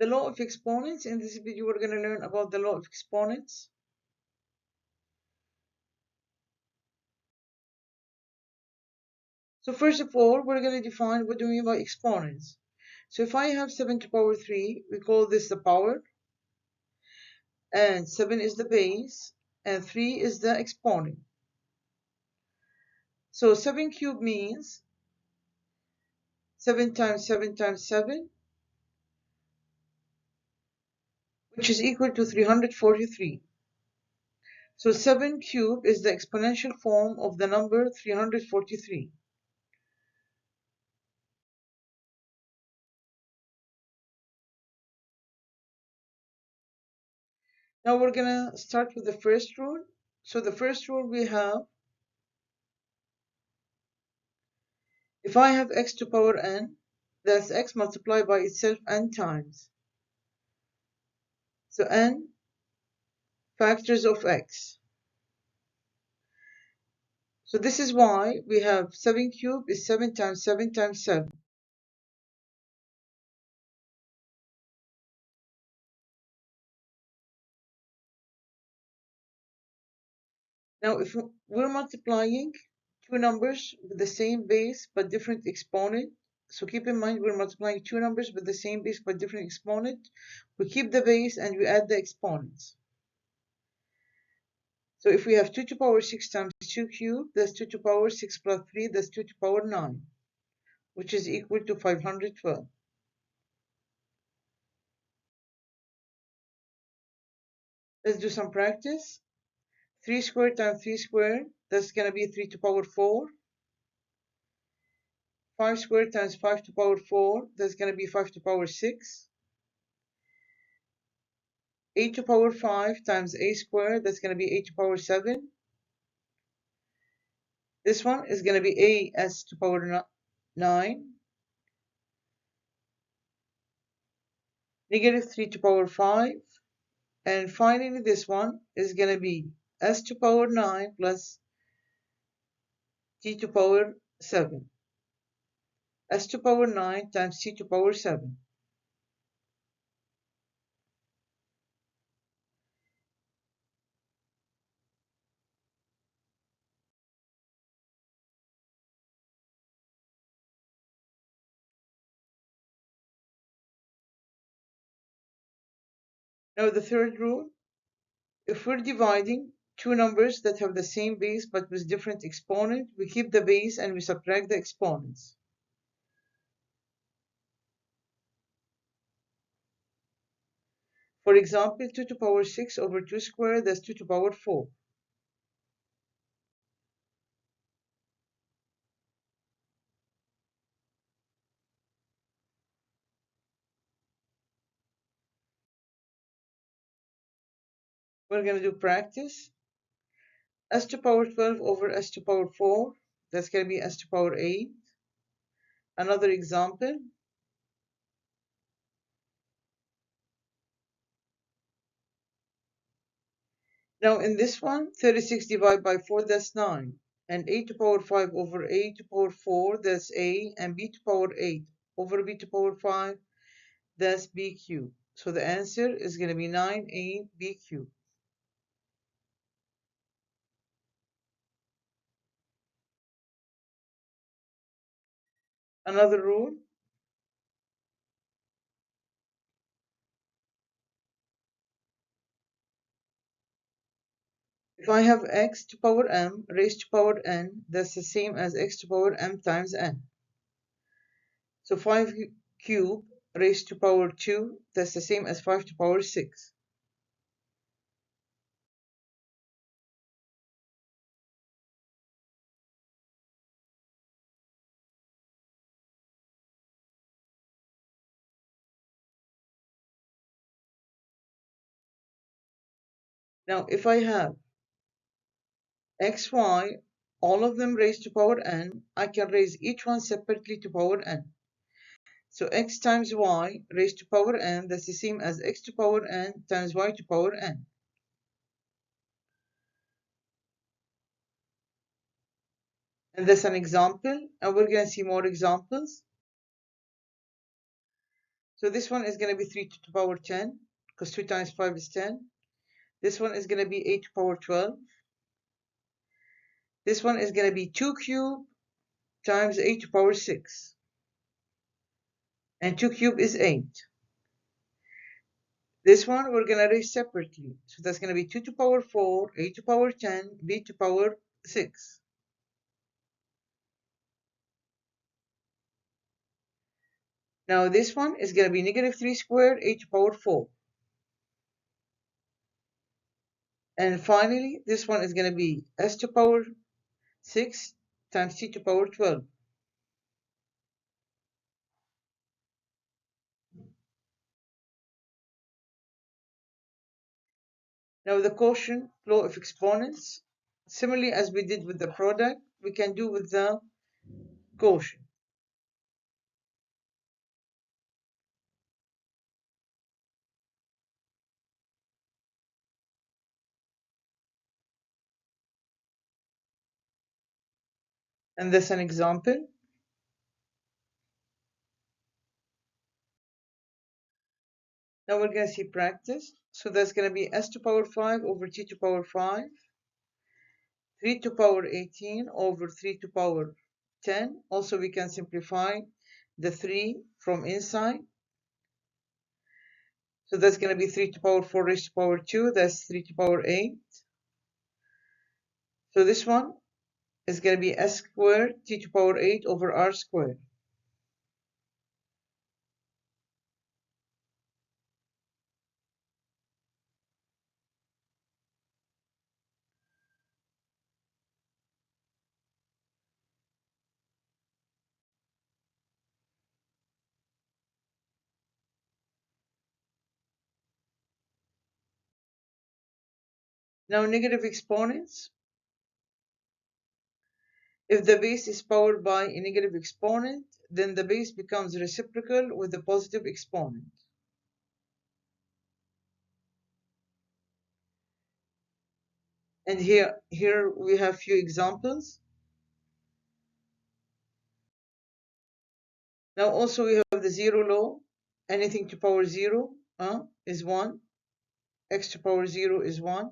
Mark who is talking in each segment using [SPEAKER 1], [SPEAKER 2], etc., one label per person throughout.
[SPEAKER 1] The law of exponents. In this video, we're going to learn about the law of exponents. So first of all, we're going to define what do we mean by exponents. So if I have 7 to the power 3, we call this the power, and 7 is the base, and 3 is the exponent. So 7 cubed means 7 times 7 times 7, which is equal to 343. So 7 cubed is the exponential form of the number 343. Now we're going to start with the first rule. So the first rule we have, if I have x to the power n, that's x multiplied by itself n times. So n factors of x. So this is why we have 7 cubed is 7 times 7 times 7. Now if we're multiplying two numbers with the same base but different exponent, so keep in mind we're multiplying two numbers with the same base but different exponent, we keep the base and we add the exponents. So if we have 2 to the power 6 times 2 cubed, that's 2 to the power 6 plus 3, that's 2 to the power 9, which is equal to 512. Let's do some practice. 3 squared times 3 squared, that's going to be 3 to the power 4. 5 squared times 5 to the power 4, that's going to be 5 to the power 6. 8 to the power 5 times a squared, that's going to be 8 to the power 7. This one is going to be a s to the power 9. Negative 3 to the power 5. And finally, this one is going to be s to the power 9 plus t to the power 7. S to the power 9 times t to the power 7. Now the third rule, if we're dividing two numbers that have the same base but with different exponent, we keep the base and we subtract the exponents. For example, 2 to the power 6 over 2 squared, that's 2 to the power 4. We're going to do practice. S to the power 12 over s to the power 4, that's going to be s to the power 8. Another example. Now in this one, 36 divided by 4, that's 9. And a to the power 5 over a to the power 4, that's a. And b to the power 8 over b to the power 5, that's b cubed. So the answer is going to be 9ab cubed. Another rule. If I have x to the power m raised to the power n, that's the same as x to the power m times n. So 5 cubed raised to the power 2, that's the same as 5 to the power 6. Now if I have x, y, all of them raised to the power n, I can raise each one separately to the power n. So x times y raised to the power n, that's the same as x to the power n times y to the power n. And that's an example, and we're going to see more examples. So this one is going to be 3 to the power 10, because 2 times 5 is 10. This one is going to be 8 to the power 12. This one is going to be 2 cubed times 8 to the power 6. And 2 cubed is 8. This one we're going to raise separately. So that's going to be 2 to the power 4, 8 to the power 10, b to the power 6. Now this one is going to be negative 3 squared, 8 to the power 4. And finally, this one is going to be s to the power 6 times t to the power 12. Now the quotient, law of exponents, similarly as we did with the product, we can do with the quotient. And that's an example. Now we're going to see practice. So that's going to be s to the power 5 over t to the power 5, 3 to the power 18 over 3 to the power 10. Also, we can simplify the 3 from inside. So that's going to be 3 to the power 4 raised to the power 2. That's 3 to the power 8. So this one is going to be s squared t to the power 8 over r squared. Now negative exponents. If the base is powered by a negative exponent, then the base becomes reciprocal with the positive exponent. And here we have few examples. Now also we have the zero law. Anything to power 0 is 1. X to power 0 is 1.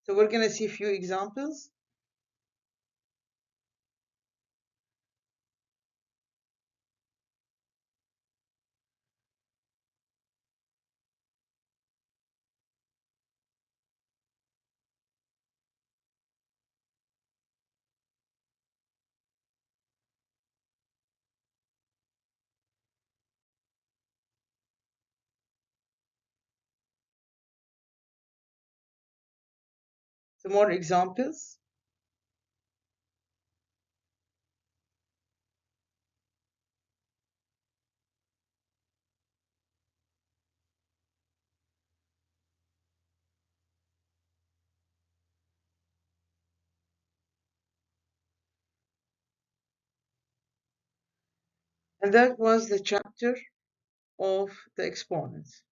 [SPEAKER 1] So we're going to see a few examples. Some more examples. And that was the chapter of the exponents.